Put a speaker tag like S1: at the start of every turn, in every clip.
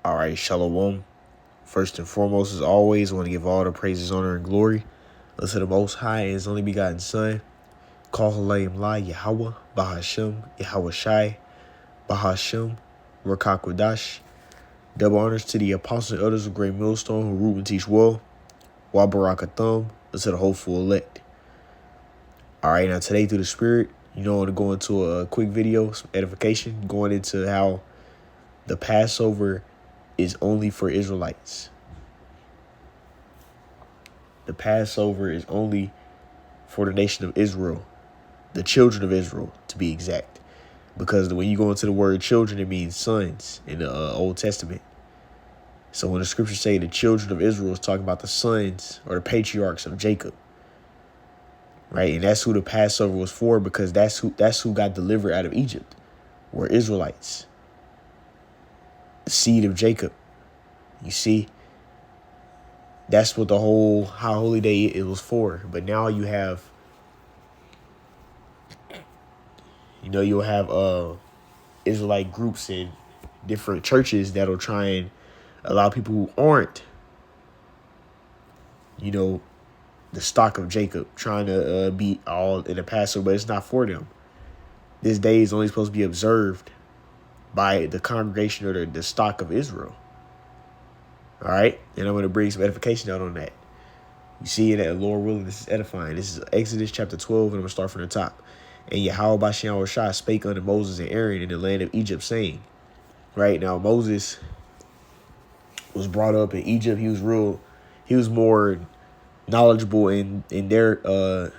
S1: All right, Shalom. First and foremost, as always, I want to give all the praises, honor, and glory unto the Most High and His only begotten Son, Kahalayim La Yahweh, Bahashem, Yahweh Shai, Bahashem, Rakakwadash. Double honors to the apostles and elders of Great Millstone who root and teach well, Wabarakathum, unto the hopeful elect. All right, now today through the Spirit, I want to go into a quick video, some edification, going into how the Passover is only for Israelites. The Passover is only for the nation of Israel, the children of Israel, to be exact. Because when you go into the word children, it means sons in the Old Testament. So when the scriptures say the children of Israel, is talking about the sons or the patriarchs of Jacob. Right? And that's who the Passover was for, because that's who got delivered out of Egypt, were Israelites. The seed of Jacob. You see? That's what the whole High Holy Day it was for. But now you have, you'll have Israelite groups in different churches that'll try and allow people who aren't, the stock of Jacob, trying to be all in the Passover, but it's not for them. This day is only supposed to be observed by the congregation or the stock of Israel. All right? And I'm going to bring some edification out on that. You see that, Lord willing, this is edifying. This is Exodus chapter 12, and I'm going to start from the top. And Yahweh Bashem Shai spake unto Moses and Aaron in the land of Egypt, saying, right now, Moses was brought up in Egypt. He was more knowledgeable in their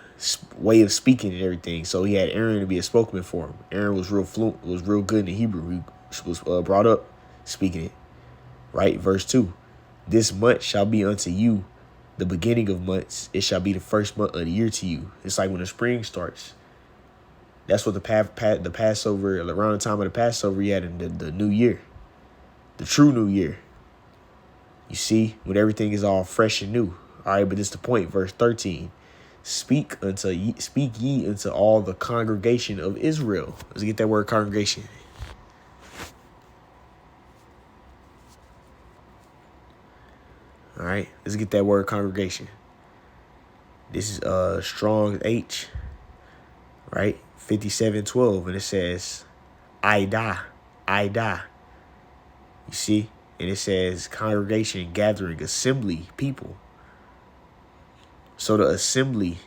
S1: way of speaking and everything. So he had Aaron to be a spokesman for him. Aaron was real fluent, was real good in the Hebrew. He was brought up speaking it. Right, verse 2. This month shall be unto you the beginning of months. It shall be the first month of the year to you. It's like when the spring starts. That's what the Passover, around the time of the Passover, you had in the new year. The true new year. You see, when everything is all fresh and new. All right, but this is the point. Verse 13. Speak ye unto all the congregation of Israel. Let's get that word congregation. All right, let's get that word congregation. This is Strong's H, right? 5712, and it says, I die. You see? And it says congregation, gathering, assembly, people. So the assembly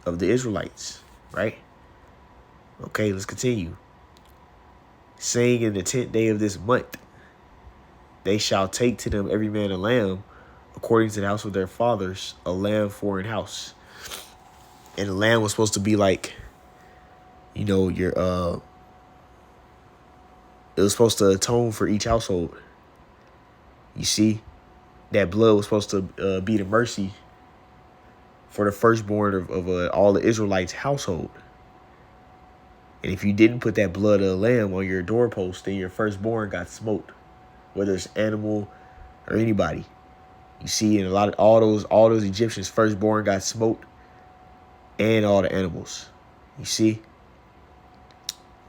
S1: of the Israelites, right? Okay, let's continue. Saying in the 10th day of this month, they shall take to them every man a lamb, according to the house of their fathers, a lamb for an house. And the lamb was supposed to be like, it was supposed to atone for each household. You see, that blood was supposed to be the mercy for the firstborn of all the Israelites' household. And if you didn't put that blood of the lamb on your doorpost, then your firstborn got smoked, whether it's animal or anybody. You see, and all those Egyptians' firstborn got smoked, and all the animals. You see,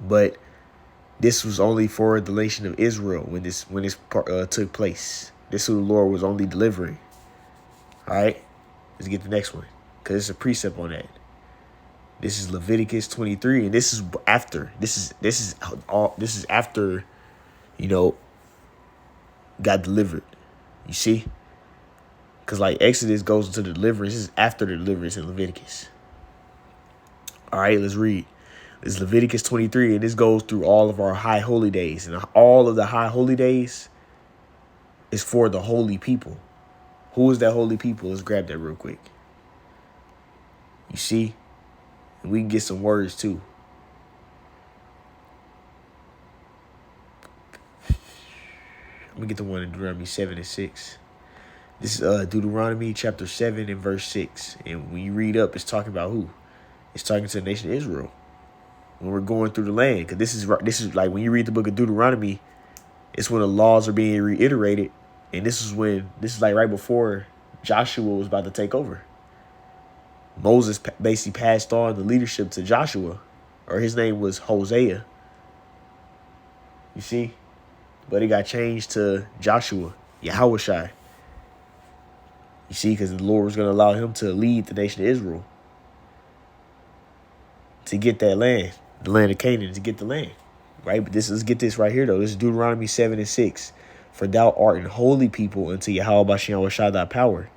S1: but this was only for the nation of Israel when this took place. This is who the Lord was only delivering. All right, let's get the next one, because it's a precept on that. This is Leviticus 23, and this is after. This is after, got delivered. You see, because like Exodus goes into the deliverance. This is after the deliverance in Leviticus. All right, let's read. This is Leviticus 23, and this goes through all of our high holy days. And all of the high holy days is for the holy people. Who is that holy people? Let's grab that real quick. You see? And we can get some words too. Let me get the one in Deuteronomy 7 and 6. This is Deuteronomy chapter 7 and verse 6. And when you read up, it's talking about who? It's talking to the nation of Israel. When we're going through the land, because this is like when you read the book of Deuteronomy, it's when the laws are being reiterated, and this is like right before Joshua was about to take over. Moses basically passed on the leadership to Joshua, or his name was Hosea. You see, but it got changed to Joshua, Yahushai. You see, because the Lord was going to allow him to lead the nation of Israel to get that land, the land of Canaan, to get the land. Right? But let's get this right here, though. This is Deuteronomy 7:6. For thou art an holy people unto Yahweh Bashem Yahweh thy power.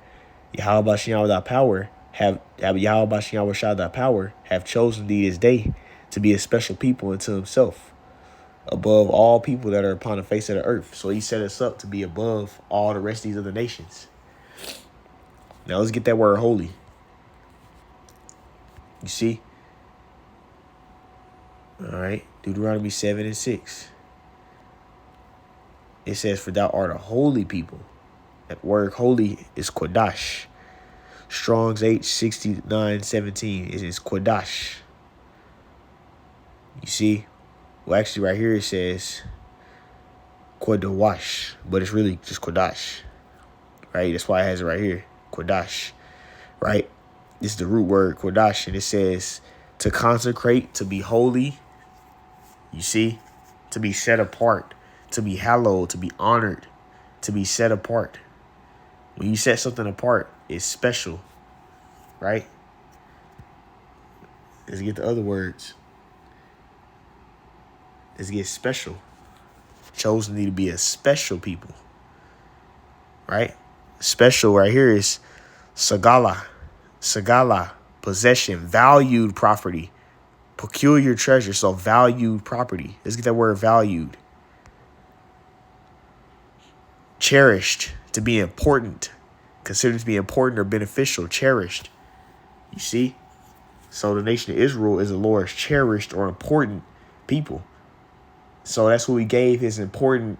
S1: Yahweh Bashem thy power have Yahweh Bashem Yahweh thy power have chosen thee this day to be a special people unto himself, above all people that are upon the face of the earth. So he set us up to be above all the rest of these other nations. Now let's get that word holy. You see? All right. Deuteronomy 7:6. It says, for thou art a holy people. That word holy is Kodash. Strong's H6917 is Kodash. You see? Well, actually right here it says Kodawash, but it's really just Kodash. Right? That's why it has it right here. Kodash. Right? This is the root word Kodash, and it says to consecrate, to be holy. You see? To be set apart, to be hallowed, to be honored, to be set apart. When you set something apart, it's special, right? Let's get the other words. Let's get special. Chosen to be a special people, right? Special right here is sagala, possession, valued property, peculiar treasure. So valued property. Let's get that word valued. Cherished, to be important, considered to be important or beneficial, cherished. You see? So the nation of Israel is the Lord's cherished or important people. So that's what he gave his important,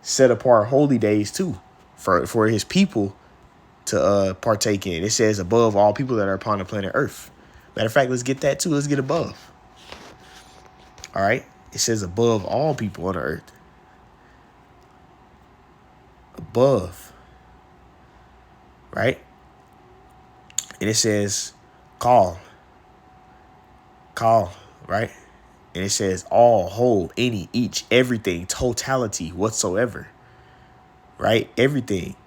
S1: set apart holy days too, for his people to partake in. It says above all people that are upon the planet Earth. Matter of fact, let's get that too. Let's get above. All right. It says above all people on the earth. Above. Right? And it says call, right? And it says all, whole, any, each, everything, totality, whatsoever. Right? Everything.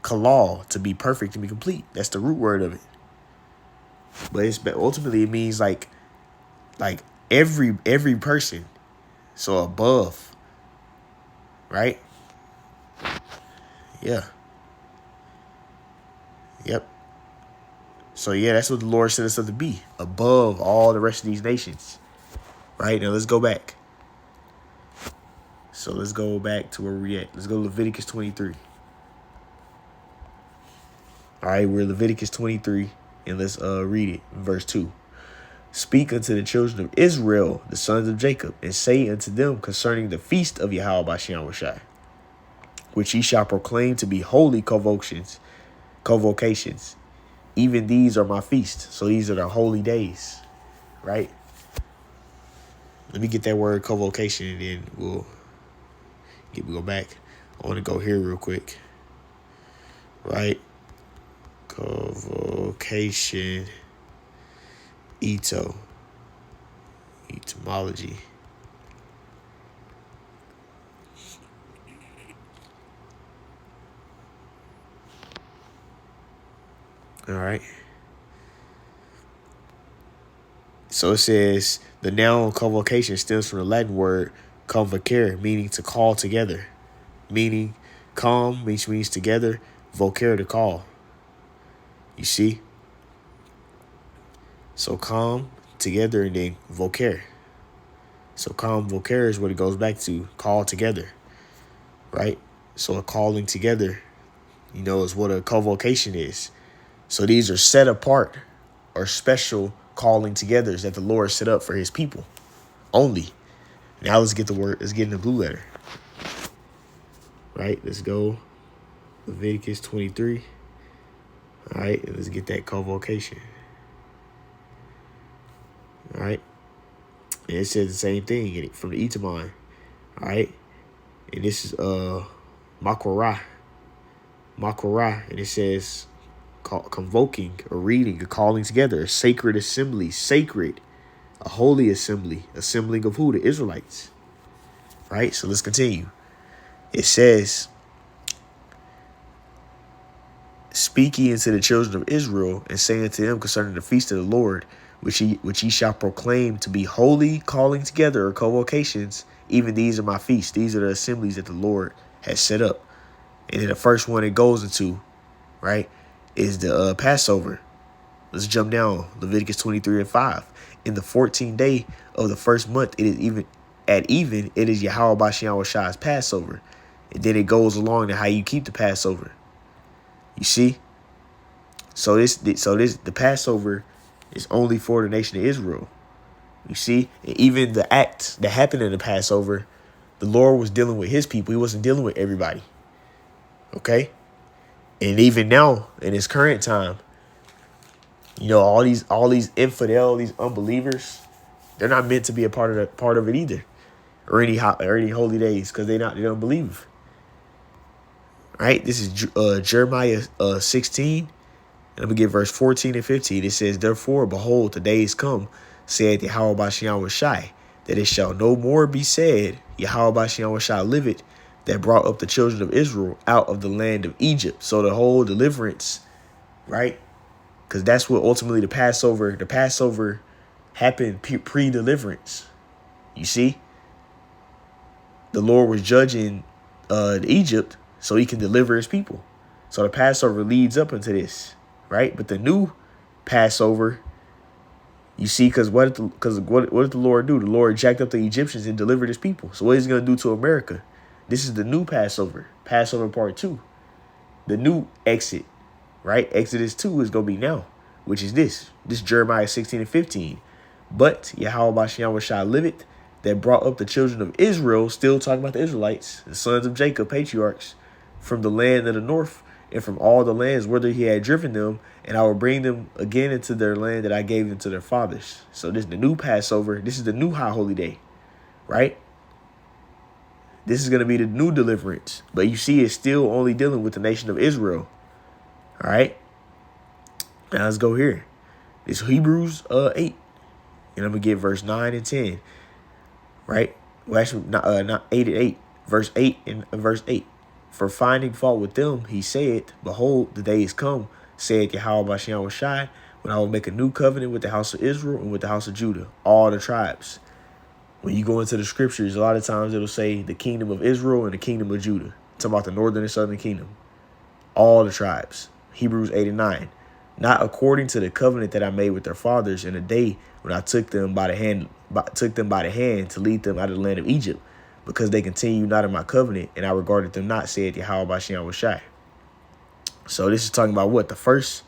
S1: Kalal, to be perfect, to be complete. That's the root word of it. But ultimately it means like every person. So above. Right? Yeah. Yep. So yeah, that's what the Lord set us up to be. Above all the rest of these nations. Right? Now let's go back. So let's go back to where we're at. Let's go to Leviticus 23. All right, we're Leviticus 23, and let's read it. Verse 2. Speak unto the children of Israel, the sons of Jacob, and say unto them concerning the feast of Yahweh Bashem Shai, which ye shall proclaim to be holy convocations. Even these are my feasts. So these are the holy days, right? Let me get that word convocation, and then we'll go back. I want to go here real quick, right? Convocation, etymology. All right. So it says the noun convocation stems from the Latin word convocare, meaning to call together. Meaning com, which means together, vocare, to call. You see? So com, together, and then vocare. So com, vocare is what it goes back to, call together. Right? So a calling together, is what a convocation is. So these are set apart or special calling togethers that the Lord set up for his people only. Now let's get in the blue letter. Right? Let's go. Leviticus 23. All right. And let's get that convocation. All right. And it says the same thing from the Etamon. All right. And this is Makorah. And it says convoking, or reading, or calling together, a sacred assembly, a holy assembly, assembling of who? The Israelites. Right? So let's continue. It says, "Speak ye unto the children of Israel, and say unto them concerning the feast of the Lord, which ye shall proclaim to be holy, calling together or convocations. Even these are my feasts. These are the assemblies that the Lord has set up." And then the first one it goes into, right, is the Passover. Let's jump down. Leviticus 23:5. In the 14th day of the first month, it is it is Yahweh Bashem Shai's Passover. And then it goes along to how you keep the Passover. You see? The Passover is only for the nation of Israel. You see? And even the acts that happened in the Passover, the Lord was dealing with his people. He wasn't dealing with everybody. Okay? And even now, in his current time, all these infidel, these unbelievers, they're not meant to be a part of it either, or any holy days, because they don't believe. Right? This is Jeremiah 16, and I'm gonna get verse 14 and 15. It says, "Therefore, behold, the days come, saith Yahweh Bashem Shai, that it shall no more be said, Yahweh Bashem Shai liveth, that brought up the children of Israel out of the land of Egypt." So the whole deliverance, right? Because that's what ultimately the Passover happened pre-deliverance. You see? The Lord was judging Egypt so he can deliver his people. So the Passover leads up into this, right? But the new Passover, you see, because what did the Lord do? The Lord jacked up the Egyptians and delivered his people. So what is he going to do to America? This is the new Passover, Passover part 2, the new exit, right? Exodus 2 is going to be now, which is this Jeremiah 16 and 15. "But Yahweh Bashem Shai liveth, that brought up the children of Israel," still talking about the Israelites, the sons of Jacob, patriarchs, "from the land of the north and from all the lands whither he had driven them, and I will bring them again into their land that I gave them to their fathers." So this is the new Passover. This is the new high holy day, right? This is going to be the new deliverance. But you see, it's still only dealing with the nation of Israel. All right. Now let's go here. It's Hebrews 8. And I'm going to get verse 9 and 10. Right? Well, actually, not 8 and 8. Verse 8 and verse 8. "For finding fault with them, he said, Behold, the days come, saith Yahweh Bashem Shai, when I will make a new covenant with the house of Israel and with the house of Judah, all the tribes." When you go into the scriptures, a lot of times it'll say the kingdom of Israel and the kingdom of Judah. It's about the northern and southern kingdom. All the tribes. Hebrews 8 and 9. "Not according to the covenant that I made with their fathers in the day when I took them by the hand to lead them out of the land of Egypt, because they continue not in my covenant, and I regarded them not, said Yahweh Bashem Shai." So this is talking about what? The first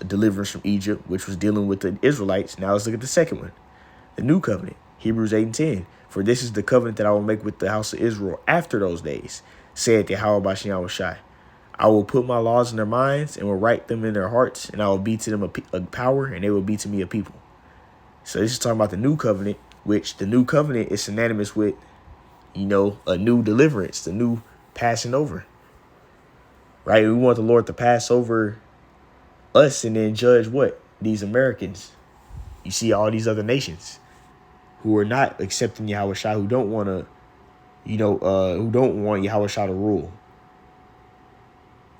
S1: deliverance from Egypt, which was dealing with the Israelites. Now let's look at the second one. The new covenant, Hebrews 8 and 10. "For this is the covenant that I will make with the house of Israel after those days, saith Yahweh Bashem Shai. I will put my laws in their minds and will write them in their hearts, and I will be to them a power, and they will be to me a people." So this is talking about the new covenant, which the new covenant is synonymous with, a new deliverance, the new passing over. Right? We want the Lord to pass over us and then judge what? These Americans. You see all these other nations who are not accepting Yahweh Shai, who don't want to, who don't want Yahweh Shai to rule.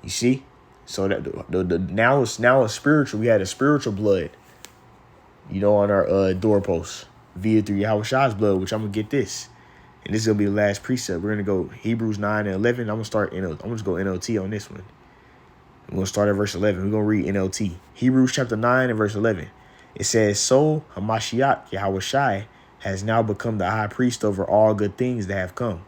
S1: You see? So that now it's spiritual. We had a spiritual blood, on our doorposts via through Yahweh Shai's blood, which I'm going to get this. And this is going to be the last precept. We're going to go Hebrews 9 and 11. I'm going to just go NLT on this one. I'm going to start at verse 11. We're going to read NLT. Hebrews chapter 9 and verse 11. It says, "So Hamashiach, Yahweh Shai, has now become the high priest over all good things that have come.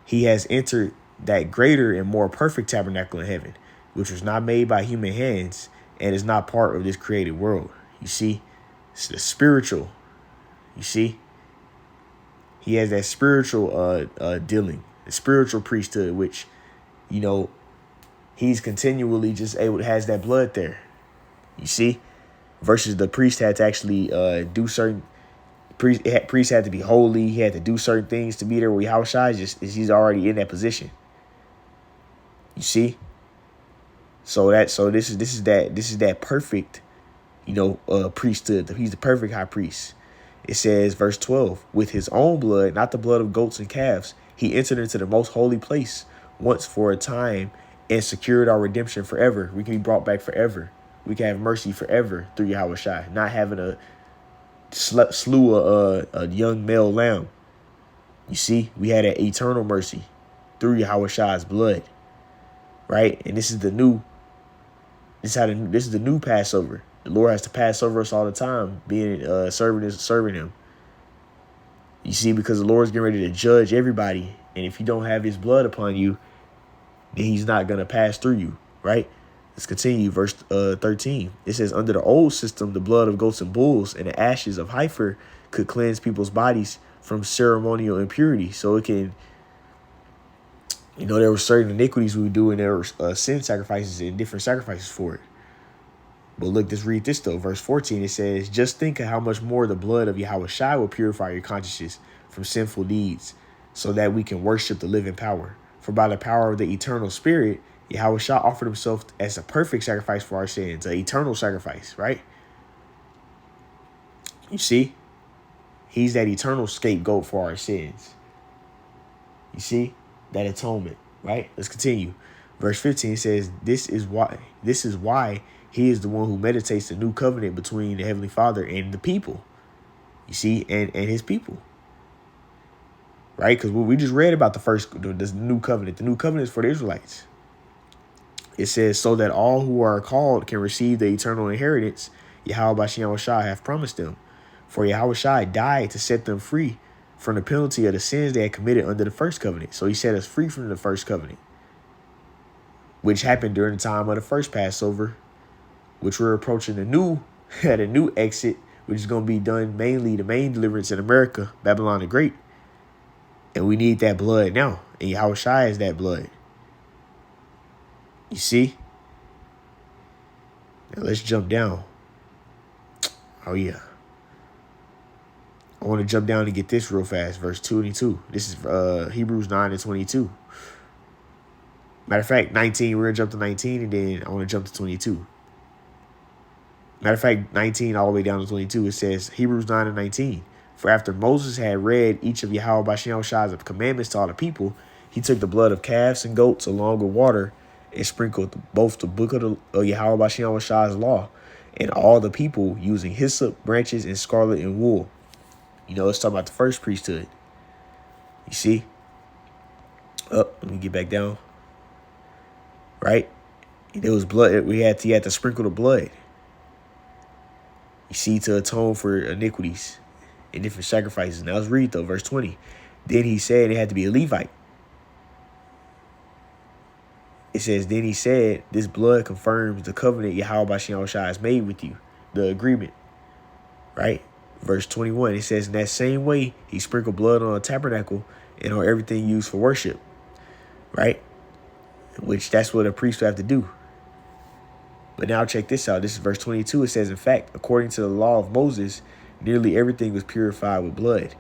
S1: He has entered that greater and more perfect tabernacle in heaven, which was not made by human hands and is not part of this created world." You see, it's the spiritual. You see, he has that spiritual dealing, the spiritual priesthood, which, he's continually has that blood there. You see, versus the priest had to actually do certain. Priest had to be holy. He had to do certain things to be there. Where Yahweh Shai he's already in that position. You see, so this is that perfect, priesthood. He's the perfect high priest. It says, verse 12, "With his own blood, not the blood of goats and calves, He entered into the most holy place once for a time and secured our redemption forever. We can be brought back forever. We can have mercy forever through Yahweh Shai, not having a slew a young male lamb. You see, we had an eternal mercy through Yahweh Shai's blood, right? And this is the new. This is the new Passover. The Lord has to pass over us all the time, being serving Him. You see, because the Lord's getting ready to judge everybody, and if you don't have His blood upon you, then He's not gonna pass through you, right? Let's continue, verse 13. It says, under the old system, the blood of goats and bulls and the ashes of heifer could cleanse people's bodies from ceremonial impurity. So it can, there were certain iniquities we would do, and there were sin sacrifices and different sacrifices for it. But look, let's read this though. Verse 14, it says, just think of how much more the blood of Yahweh Shai will purify your consciences from sinful deeds, so that we can worship the living power. For by the power of the eternal spirit, Yahweh Shai offered himself as a perfect sacrifice for our sins, an eternal sacrifice, right? You see, he's that eternal scapegoat for our sins. You see, that atonement, right? Let's continue. Verse 15 says, this is why he is the one who meditates the new covenant between the Heavenly Father and the people. You see, and his people. Right? Because we just read about the new covenant. The new covenant is for the Israelites. It says, so that all who are called can receive the eternal inheritance Yahweh Shai have promised them. For Yahweh Shai died to set them free from the penalty of the sins they had committed under the first covenant. So he set us free from the first covenant, which happened during the time of the first Passover, which we're approaching at a new exit, which is going to be done mainly the main deliverance in America, Babylon the Great. And we need that blood now. And Yahweh Shai is that blood. You see? Now let's jump down. Oh, yeah. I want to jump down and get this real fast. Verse 22. This is Hebrews 9 and 22. Matter of fact, 19. We're going to jump to 19, and then I want to jump to 22. Matter of fact, 19 all the way down to 22. It says, Hebrews 9 and 19. For after Moses had read each of Yahweh Shai's commandments to all the people, he took the blood of calves and goats along with water and sprinkled both the book of Yahweh Shai's law and all the people using hyssop, branches, and scarlet and wool. Let's talk about the first priesthood. You see? Let me get back down. Right? There was blood. He had to sprinkle the blood. You see, to atone for iniquities and different sacrifices. Now let's read though, verse 20. Then he said it had to be a Levite. It says, then he said, this blood confirms the covenant Yahweh Shai has made with you, the agreement. Right? Verse 21, it says, in that same way, he sprinkled blood on a tabernacle and on everything used for worship. Right? Which that's what a priest would have to do. But now check this out. This is verse 22. It says, in fact, according to the law of Moses, nearly everything was purified with blood.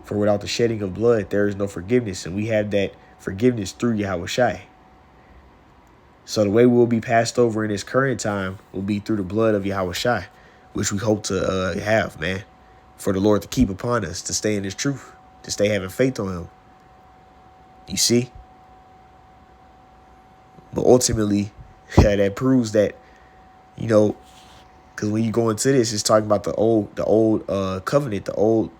S1: For without the shedding of blood, there is no forgiveness. And we have that forgiveness through Yahweh Shai. So the way we'll be passed over in this current time will be through the blood of Yahweh Shai, which we hope to have, man. For the Lord to keep upon us, to stay in his truth, to stay having faith on him. You see? But ultimately, that proves that, because when you go into this, it's talking about the old covenant, the old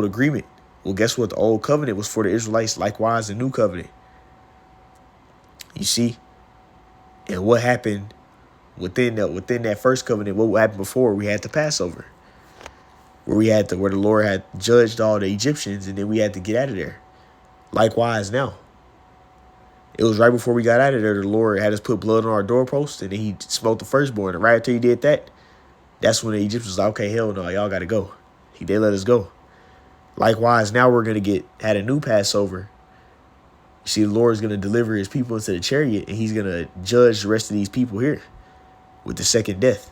S1: agreement. Well, guess what? The old covenant was for the Israelites, likewise the new covenant. You see? And what happened within that first covenant, what happened before? We had the Passover. Where the Lord had judged all the Egyptians, and then we had to get out of there. Likewise now. It was right before we got out of there, the Lord had us put blood on our doorpost, and then he smote the firstborn. And right after he did that, that's when the Egyptians was like, okay, hell no, y'all got to go. They let us go. Likewise, now we're going to had a new Passover. You see, the Lord's going to deliver his people into the chariot, and he's going to judge the rest of these people here with the second death.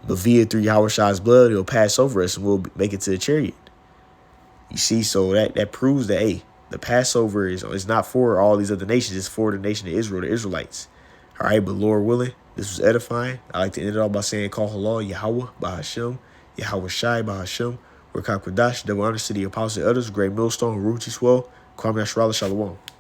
S1: But via through Yahweh Shai's blood, he'll pass over us, and we'll make it to the chariot. You see, so that proves that, hey, the Passover is not for all these other nations. It's for the nation of Israel, the Israelites. All right, but Lord willing, this was edifying. I like to end it all by saying, call halal Yahweh by Hashem, Yahweh Shai by Hashem. Rakab Kadash, double honors to the apostles and others, great millstone, Ruchi Swell, Kwame Ashrala Shalom.